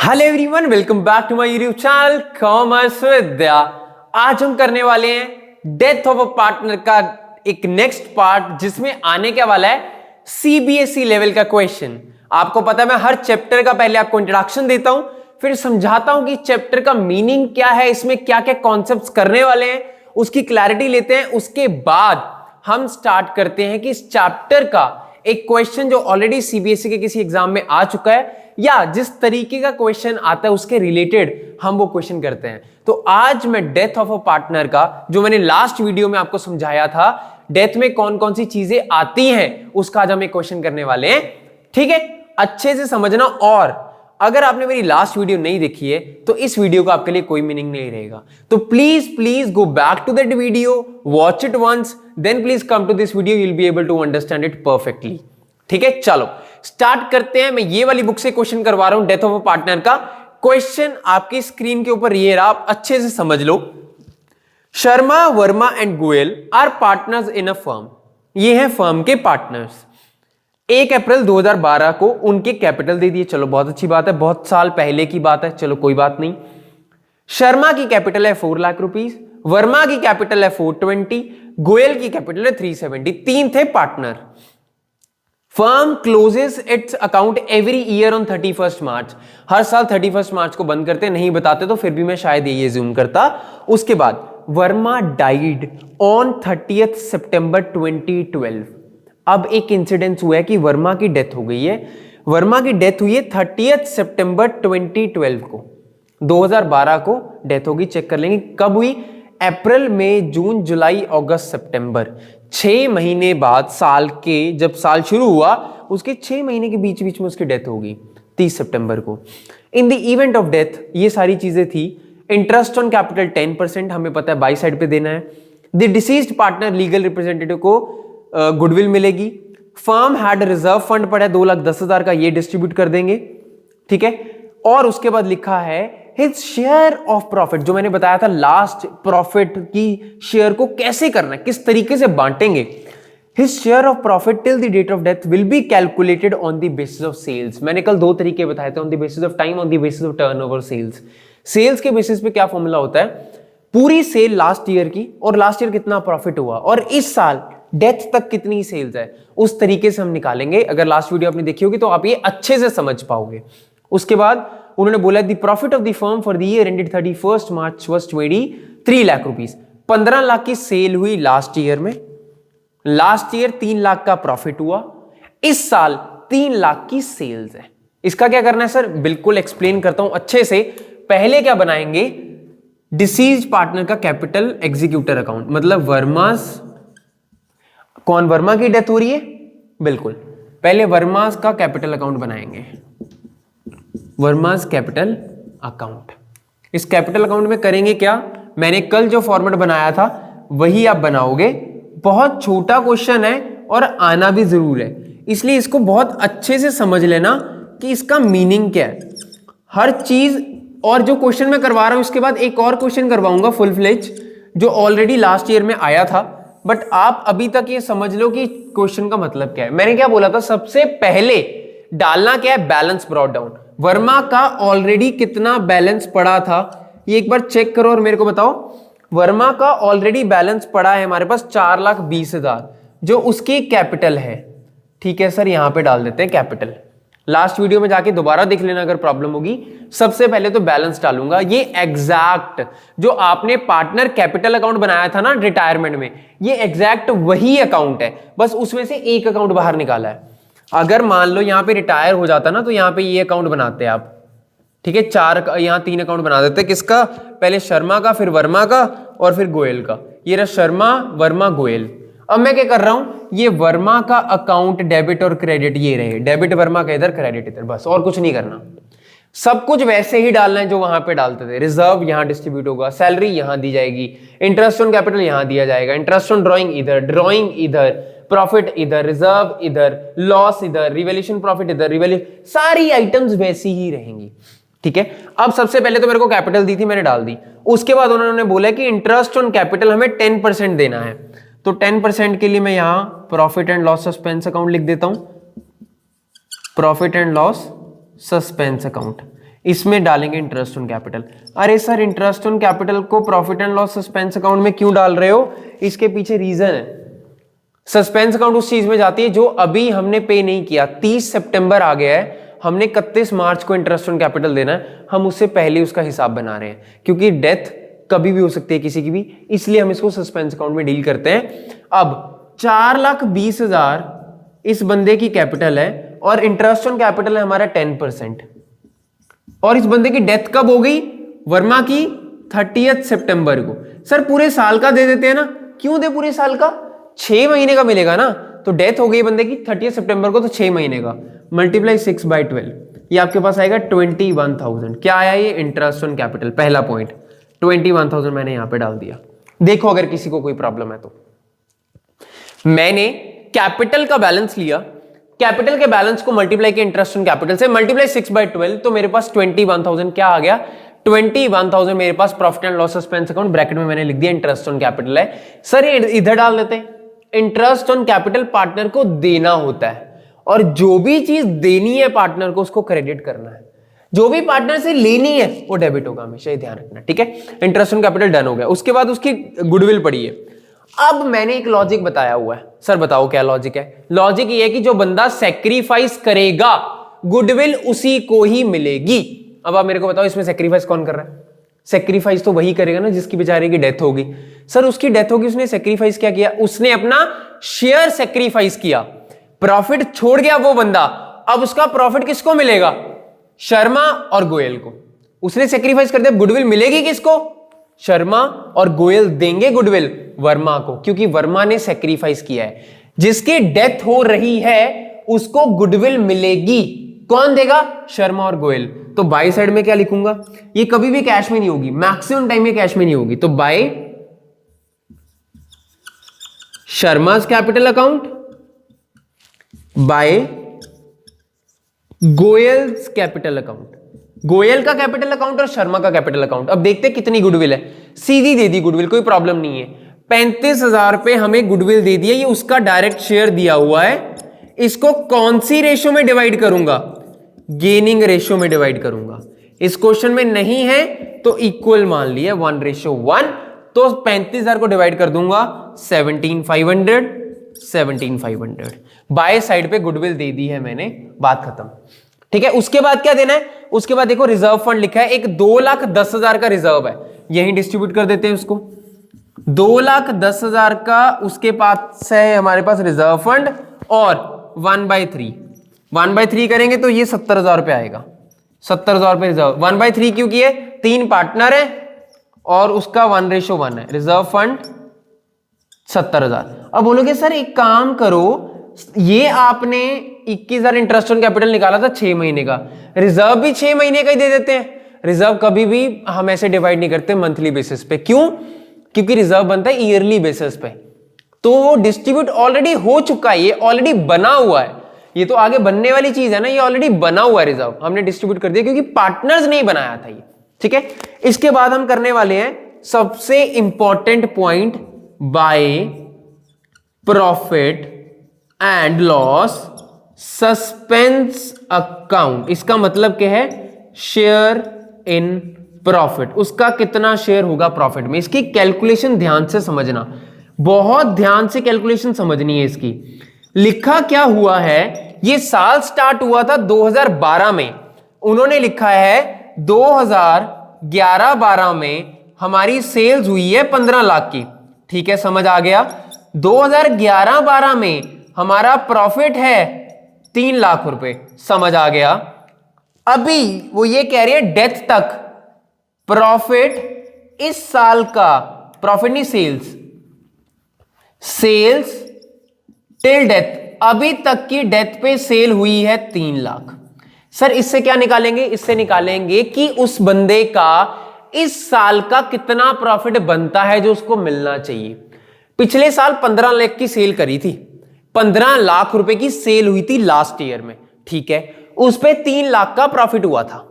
Hello everyone, welcome back to my YouTube channel commerce Vidya. आज हम करने वाले हैं डेथ ऑफ अ पार्टनर का एक नेक्स्ट पार्ट, जिसमें आने क्या वाला है सीबीएसई लेवल का क्वेश्चन। आपको पता है मैं हर चैप्टर का पहले आपको इंट्रोडक्शन देता हूं, फिर समझाता हूं कि चैप्टर का मीनिंग क्या है, इसमें क्या क्या कॉन्सेप्ट्स करने वाले हैं, उसकी क्लैरिटी लेते हैं। उसके बाद हम स्टार्ट करते हैं कि इस चैप्टर का एक क्वेश्चन जो ऑलरेडी सीबीएसई के किसी एग्जाम में आ चुका है या जिस तरीके का क्वेश्चन आता है उसके रिलेटेड हम वो क्वेश्चन करते हैं। तो आज मैं डेथ ऑफ अ पार्टनर का, जो मैंने लास्ट वीडियो में आपको समझाया था, डेथ में कौन कौन सी चीजें आती हैं, उसका आज हम एक क्वेश्चन करने वाले हैं। ठीक है, अच्छे से समझना। और अगर आपने मेरी लास्ट वीडियो नहीं देखी है तो इस वीडियो का आपके लिए कोई मीनिंग नहीं रहेगा। तो please please go back to that video, watch it once, then please come to this video, you will be able to understand it perfectly. ठीक है, चलो स्टार्ट करते हैं। मैं ये वाली बुक से क्वेश्चन करवा रहा हूं डेथ ऑफ अ पार्टनर का। क्वेश्चन आपकी स्क्रीन के ऊपर ये रहा, आप अच्छे से समझ लो। Sharma, Verma and Goyal are partners in a firm. ये हैं फर्म के पार्टनर्स। 1 अप्रैल 2012 को उनके कैपिटल दे दिए। चलो बहुत अच्छी बात है, बहुत साल पहले की बात है, चलो कोई बात नहीं। शर्मा की कैपिटल है 4 लाख रुपीस, वर्मा की कैपिटल है 420, गोयल की कैपिटल है 370। 3 थे partner. Firm closes its account every year on 31 March. हर साल 31 मार्च को बंद करते, नहीं बताते तो फिर भी मैं शायद ये ज़ूम करता। उसके बाद वर्मा डाइड ऑन 30 सितंबर 2012। अब एक इंसिडेंस हुआ है कि वर्मा की डेथ हो गई है। वर्मा की डेथ हुई है 30 सितंबर 2012 को। 2012 को डेथ होगी, चेक कर लेंगे कब हुई। अप्रैल, मई, जून, जुलाई, अगस्त, सितंबर। 6 महीने बाद साल के, जब साल शुरू हुआ उसके 6 महीने के बीच बीच में उसकी डेथ होगी 30 सितंबर को। In the event of death ये सारी चीजें थी। इंटरेस्ट ऑन कैपिटल 10%, हमें पता है बाई साइड पे देना है। The deceased partner legal representative को गुडविल मिलेगी। फर्म हैड रिजर्व फंड पड़ा है 2,10,000 का, ये डिस्ट्रीब्यूट कर देंगे। ठीक है, और उसके बाद लिखा है हिज शेयर ऑफ प्रॉफिट, जो मैंने बताया था लास्ट, प्रॉफिट की शेयर को कैसे करना है, किस तरीके से बांटेंगे। His share of profit till the date of death will be calculated on the basis of sales. मैंने कल 2 तरीके बताए थे, on the basis of time, on the basis of turnover sales. Sales के बेसिस पे क्या फॉर्मूला होता है, पूरी सेल लास्ट ईयर की और लास्ट ईयर कितना प्रॉफिट हुआ और इस साल डेथ तक कितनी सेल्स है, उस तरीके से हम निकालेंगे। अगर लास्ट वीडियो आपने देखी होगी तो आप ये अच्छे से समझ पाओगे। उसके बाद उन्होंने बोला the profit of the firm for the year ended 31 March was 23 lakh rupees. 15 lakh की सेल हुई लास्ट ईयर में। लास्ट ईयर 3 लाख का प्रॉफिट हुआ, इस साल 3 लाख की सेल्स है। इसका क्या करना है सर, बिल्कुल एक्सप्लेन करता हूं अच्छे से। पहले क्या बनाएंगे, डिसीज्ड पार्टनर का कैपिटल एग्जीक्यूटर अकाउंट, मतलब वर्मास, कौन, वर्मा की डेथ हो रही है, बिल्कुल पहले वर्मास का कैपिटल अकाउंट बनाएंगे, वर्मास कैपिटल अकाउंट। इस कैपिटल अकाउंट में करेंगे क्या, मैंने कल जो फॉर्मेट बनाया था वही आप बनाओगे। बहुत छोटा क्वेश्चन है और आना भी जरूर है, इसलिए इसको बहुत अच्छे से समझ लेना कि इसका मीनिंग क्या है हर चीज। और जो क्वेश्चन मैं करवा रहा हूं इसके बाद एक और क्वेश्चन करवाऊंगा फुल फ्लेज, जो ऑलरेडी लास्ट ईयर में आया था, बट आप अभी तक ये समझ लो कि क्वेश्चन का मतलब क्या है। मैंने क्या बोला था, सबसे पहले डालना क्या है, बैलेंस ब्रॉट डाउन। वर्मा का ऑलरेडी कितना बैलेंस पड़ा था ये एक बार चेक करो और मेरे को बताओ। वर्मा का ऑलरेडी बैलेंस पड़ा है हमारे पास 4,20,000, जो उसकी कैपिटल है। ठीक है सर, यहां पे डाल देते हैं कैपिटल। लास्ट वीडियो में जाके दोबारा देख लेना अगर प्रॉब्लम होगी। सबसे पहले तो बैलेंस डालूंगा, ये एग्जैक्ट जो आपने पार्टनर कैपिटल अकाउंट बनाया था ना रिटायरमेंट में, ये एग्जैक्ट वही अकाउंट है, बस उसमें से एक अकाउंट बाहर निकाला है। अगर मान लो यहां पे रिटायर हो जाता ना तो यहां पे ये अकाउंट बनाते आप। ठीक है, 4, यहां 3 अकाउंट बना देते। किसका, पहले शर्मा का, फिर वर्मा का और फिर गोयल का। ये रहा शर्मा, वर्मा, गोयल। अब मैं क्या कर रहा हूं, ये वर्मा का अकाउंट डेबिट और क्रेडिट ये रहे, डेबिट वर्मा का इधर, क्रेडिट इधर, बस और कुछ नहीं करना। सब कुछ वैसे ही डालना है जो वहां पे डालते थे। रिजर्व यहां डिस्ट्रीब्यूट होगा, सैलरी यहां दी जाएगी, इंटरेस्ट ऑन कैपिटल यहां दिया जाएगा, इंटरेस्ट ऑन ड्रॉइंग इधर, ड्रॉइंग इधर, प्रॉफिट इधर, रिजर्व इधर, लॉस इधर, रिवैल्यूएशन प्रॉफिट इधर, रिवैल्यूएशन, सारी आइटम्स वैसी ही रहेंगी। ठीक है, अब सबसे पहले तो मेरे को कैपिटल दी थी, मैंने डाल दी। उसके बाद उन्होंने बोला कि इंटरेस्ट ऑन कैपिटल हमें 10% देना है, तो 10% के लिए मैं यहां profit and loss suspense account लिख देता हूं, profit and loss suspense account. इसमें डालेंगे इंटरेस्ट ऑन कैपिटल। अरे सर इंटरेस्ट ऑन कैपिटल को profit and loss suspense account में क्यों डाल रहे हो? इसके पीछे रीजन है। सस्पेंस अकाउंट उस चीज में जाती है जो अभी हमने पे नहीं किया। 30 सितंबर आ गया है, हमने 31 मार्च को इंटरेस्ट ऑन कैपिटल देना है, हम उससे पहले उसका हिसाब बना रहे हैं क्योंकि डेथ कभी भी हो सकती है किसी की भी, इसलिए हम इसको सस्पेंस अकाउंट में डील करते हैं। अब 4,20,000 इस बंदे की कैपिटल है और इंटरेस्ट ऑन कैपिटल है हमारा 10%। और इस बंदे की डेथ कब हो गई? वर्मा की 30 सितंबर को। सर पूरे साल का दे देते हैं ना। क्यों दे पूरे साल का? 6 महीने का मिलेगा ना। तो डेथ हो गई बंदे की 30 सितंबर को, तो 6 महीने का मल्टीप्लाई 6/12, ये आपके पास आएगा 21,000। क्या आया ये? Interest on capital. पहला पॉइंट 21,000 मैंने यहां पे डाल दिया। देखो अगर किसी को कोई प्रॉब्लम है तो। मैंने कैपिटल का बैलेंस लिया, कैपिटल के बैलेंस को मल्टीप्लाई किया इंटरेस्ट ऑन कैपिटल से, मल्टीप्लाई 6/12, तो मेरे पास 21,000 क्या आ गया? 21,000 मेरे पास profit and loss suspense account, bracket में मैंने लिख दिया इंटरेस्ट ऑन कैपिटल है। सर ये इधर डाल देते हैं। इंटरेस्ट ऑन कैपिटल पार्टनर को देना होता है और जो भी चीज देनी है पार्टनर को उसको क्रेडिट करना है, जो भी पार्टनर से लेनी है वो डेबिट होगा, हमेशा ये ध्यान रखना, ठीक है। इंटरेस्ट ऑन कैपिटल डन हो गया। उसके बाद उसकी गुडविल पड़ी है। अब मैंने एक लॉजिक बताया हुआ है। सर बताओ क्या लॉजिक है? लॉजिक ये है कि जो बंदा सेक्रीफाइस करेगा गुडविल उसी को ही मिलेगी। अब आप मेरे को बताओ इसमें सेक्रीफाइस कौन कर रहा है? सेक्रीफाइस तो वही करेगा ना जिसकी बेचारे की डेथ होगी। सर उसकी डेथ होगी, उसने सेक्रीफाइस क्या किया? उसने अपना शेयर सेक्रीफाइस किया, प्रॉफिट छोड़ गया वो बंदा। अब उसका प्रॉफिट किसको मिलेगा? शर्मा और गोयल को। उसने सेक्रीफाइस कर दिया, गुडविल मिलेगी किसको? शर्मा और गोयल देंगे गुडविल वर्मा को, क्योंकि वर्मा ने सेक्रीफाइस किया है। जिसकी डेथ हो रही है उसको गुडविल मिलेगी। कौन देगा? शर्मा और गोयल। तो बाय साइड में क्या लिखूंगा? ये कभी भी कैश में नहीं होगी, मैक्सिमम टाइम ये कैश में नहीं होगी। तो by Sharma's capital account, by Goyal's capital account. Goyal का कैपिटल अकाउंट और शर्मा का कैपिटल अकाउंट। अब देखते हैं कितनी गुडविल है। सीधी दे दी गुडविल, कोई प्रॉब्लम नहीं है। 35,000 रुपए हमें गुडविल दे दिया, ये उसका डायरेक्ट शेयर दिया हुआ है। इसको कौन सी रेशो में डिवाइड करूंगा? गेनिंग रेशो में डिवाइड करूंगा। इस क्वेश्चन में नहीं है तो इक्वल मान लिया 1:1, तो 35,000 को डिवाइड कर दूंगा 17,500। बाय साइड पे गुडविल दे दी है मैंने, बात खत्म, ठीक है। उसके बाद क्या देना है? उसके बाद देखो रिजर्व फंड लिखा है, एक 2,10,000 का रिजर्व है, यही डिस्ट्रीब्यूट कर देते हैं उसको। 2,10,000 का उसके पास है हमारे पास रिजर्व फंड, और 1/3 करेंगे तो ये 70,000 रुपए आएगा। 70,000 रुपए रिजर्व। 1/3 क्यों किए? 3 पार्टनर है और उसका 1:1 है। Reserve fund 70,000। अब बोलोगे सर एक काम करो, ये आपने 21,000 इंटरेस्ट ऑन कैपिटल निकाला था 6 महीने का, रिजर्व भी 6 महीने का ही दे देते हैं। रिजर्व कभी भी हम ऐसे डिवाइड नहीं करते मंथली बेसिस पे। क्यों? क्योंकि रिजर्व बनता है ईयरली बेसिस पे, तो वो डिस्ट्रीब्यूट ऑलरेडी हो चुका है, ये ऑलरेडी बना हुआ है। ये तो आगे बनने वाली चीज है ना, ये ऑलरेडी बना हुआ है रिजर्व, हमने डिस्ट्रीब्यूट कर दिया क्योंकि पार्टनर्स ने बनाया था ये, ठीक है। इसके बाद हम करने वाले हैं सबसे important point, by profit and loss suspense account. इसका मतलब क्या है? Share in profit. उसका कितना शेयर होगा प्रॉफिट में, इसकी कैलकुलेशन ध्यान से समझना, बहुत ध्यान से कैलकुलेशन समझनी है इसकी। लिखा क्या हुआ है? ये साल स्टार्ट हुआ था 2012 में, उन्होंने लिखा है 2011-12 में हमारी सेल्स हुई है 15 लाख की, ठीक है, समझ आ गया। 2011-12 में हमारा प्रॉफिट है 3 लाख रुपए, समझ आ गया। अभी वो ये कह रही है डेथ तक प्रॉफिट, इस साल का प्रॉफिट नहीं, सेल्स टिल डेथ, अभी तक की डेथ पे सेल हुई है 3 लाख। सर इससे क्या निकालेंगे? इससे निकालेंगे कि उस बंदे का इस साल का कितना प्रॉफिट बनता है जो उसको मिलना चाहिए। पिछले साल 15 लाख की सेल करी थी, 15 लाख रुपए की सेल हुई थी लास्ट ईयर में, ठीक है, उस पे 3 लाख का प्रॉफिट हुआ था।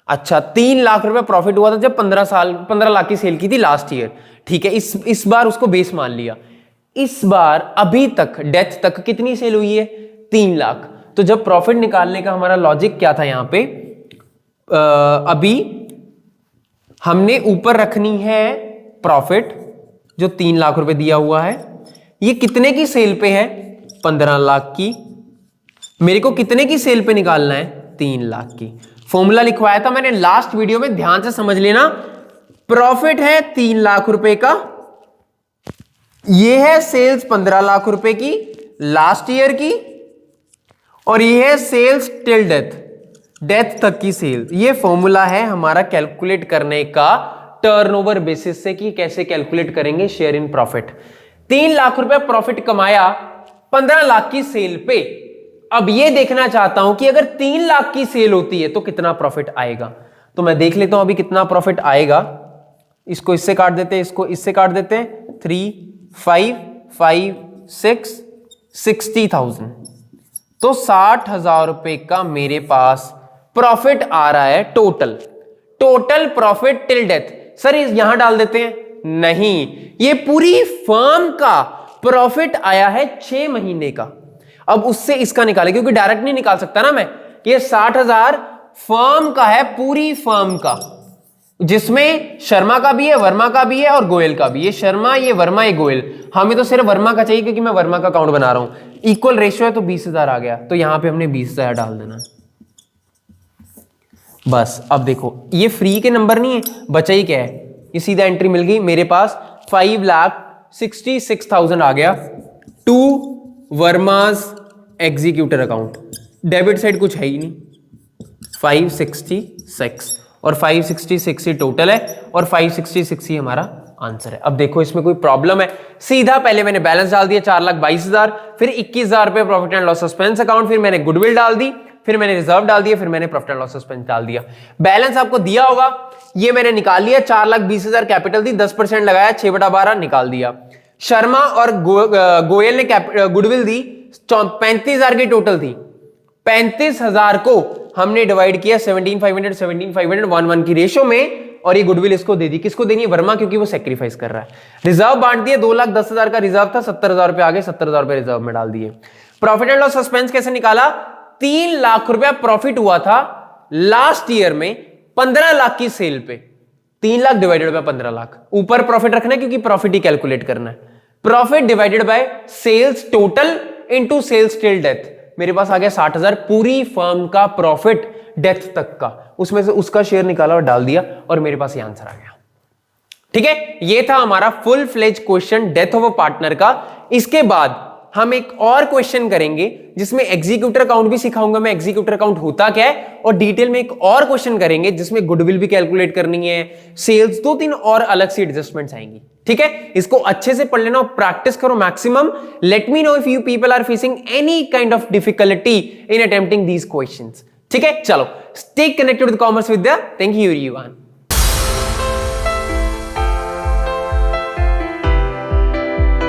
अच्छा 3 लाख रुपए प्रॉफिट हुआ था जब 15 लाख की सेल की थी लास्ट ईयर, ठीक है। इस बार उसको बेस मान लिया। इस बार अभी तक डेथ तक कितनी सेल हुई है? 3 लाख। तो जब प्रॉफिट निकालने का हमारा लॉजिक क्या था यहां पे? अभी हमने ऊपर रखनी है प्रॉफिट जो 3 लाख रुपए दिया हुआ है। ये कितने की सेल पे है? 15 लाख की। मेरे को कितने की सेल पे निकालना है? 3 लाख की। फॉर्मूला लिखवाया था मैंने लास्ट वीडियो में, ध्यान से समझ लेना। प्रॉफिट है 3 लाख रुपए का, ये है सेल्स 15 लाख रुपए की लास्ट ईयर की, और ये है सेल्स टिल डेथ तक की सेल। ये फॉर्मूला है हमारा कैलकुलेट करने का टर्नओवर बेसिस से कि कैसे कैलकुलेट करेंगे शेयर इन प्रॉफिट। 3 लाख रुपए प्रॉफिट कमाया 15 लाख की सेल पे। अब ये देखना चाहता हूं कि अगर 3 लाख की सेल होती है तो कितना प्रॉफिट आएगा। तो मैं देख लेता हूं अभी कितना प्रॉफिट आएगा। इसको इससे काट देते हैं, इसको इससे काट देते हैं। 3 5 5 6 60,000, तो 60,000 रुपए का मेरे पास प्रॉफिट आ रहा है total profit till death. Sir यहां डाल देते हैं, नहीं, ये पूरी फर्म का प्रॉफिट आया है 6 महीने का। अब उससे इसका निकाले, क्योंकि डायरेक्ट नहीं निकाल सकता ना मैं। ये 60,000 फर्म का है, पूरी फर्म का, जिसमें शर्मा का भी है, वर्मा का भी है और गोयल का भी। ये शर्मा, ये वर्मा, ये गोयल। हमें तो सिर्फ वर्मा का चाहिए क्योंकि मैं वर्मा का अकाउंट बना रहा हूं। इक्वल रेशियो है तो 20,000 आ गया, तो यहां पे हमने 20,000 डाल देना बस। अब देखो ये फ्री के नंबर नहीं है, बचा ही क्या है, ये सीधा एंट्री मिल गई मेरे पास। 5,66,000 आ गया to Verma's executor account. Debit side कुछ है ही नहीं, 566 और 566 ही टोटल है और 566 ही हमारा आंसर है। अब देखो इसमें कोई प्रॉब्लम है? सीधा पहले मैंने बैलेंस डाल दिया 4,22,000, फिर 21,000 रुपए profit and loss suspense account, फिर मैंने गुडविल डाल दी, फिर मैंने रिजर्व डाल दिया, फिर मैंने प्रॉफिट एंड लॉस सस्पेंस डाल दिया। बैलेंस आपको दिया होगा, ये मैंने निकाल लिया। 4,20,000 कैपिटल थी, 10% लगाया, 6/12 निकाल दिया। शर्मा और गोयल ने गुडविल दी 35,000 की टोटल थी। 35,000 को हमने डिवाइड किया 17,500 17,500 1:1 की रेशियो में, और ये गुडविल इसको दे दी। किसको देनी है? वर्मा, क्योंकि वो सेक्रीफाइस कर रहा है। रिजर्व बांट दिए, 2,10,000 का रिजर्व था, 70,000 रुपए आगे, 70,000 रुपए रिजर्व में डाल दिए। प्रॉफिट एंड लॉस सस्पेंस कैसे निकाला? 3 लाख रुपया प्रॉफिट हुआ था लास्ट ईयर में 15 लाख की सेल पे। 3 लाख डिवाइडेड बाय 15 लाख, ऊपर प्रॉफिट रखना है क्योंकि प्रॉफिट ही कैलकुलेट करना है। Profit divided by sales total into sales till death. मेरे पास आ गया 60,000, पूरी फर्म का प्रॉफिट डेथ तक का, उसमें से उसका शेयर निकाला और डाल दिया, और मेरे पास ये आंसर आ गया। ठीक है, ये था हमारा full fledge question death of a partner का। इसके बाद हम एक और क्वेश्चन करेंगे जिसमें एग्जीक्यूटर अकाउंट भी सिखाऊंगा मैं, एग्जीक्यूटर अकाउंट होता क्या है, और डिटेल में एक और क्वेश्चन करेंगे जिसमें गुडविल भी कैलकुलेट करनी है, सेल्स, 2-3 और अलग सी एडजस्टमेंट्स आएंगी। ठीक है, इसको अच्छे से पढ़ लेना और प्रैक्टिस करो maximum. Let me know if you people are facing any kind of difficulty in attempting these questions. ठीक है, चलो, stay connected with commerce Vidya. Thank you everyone.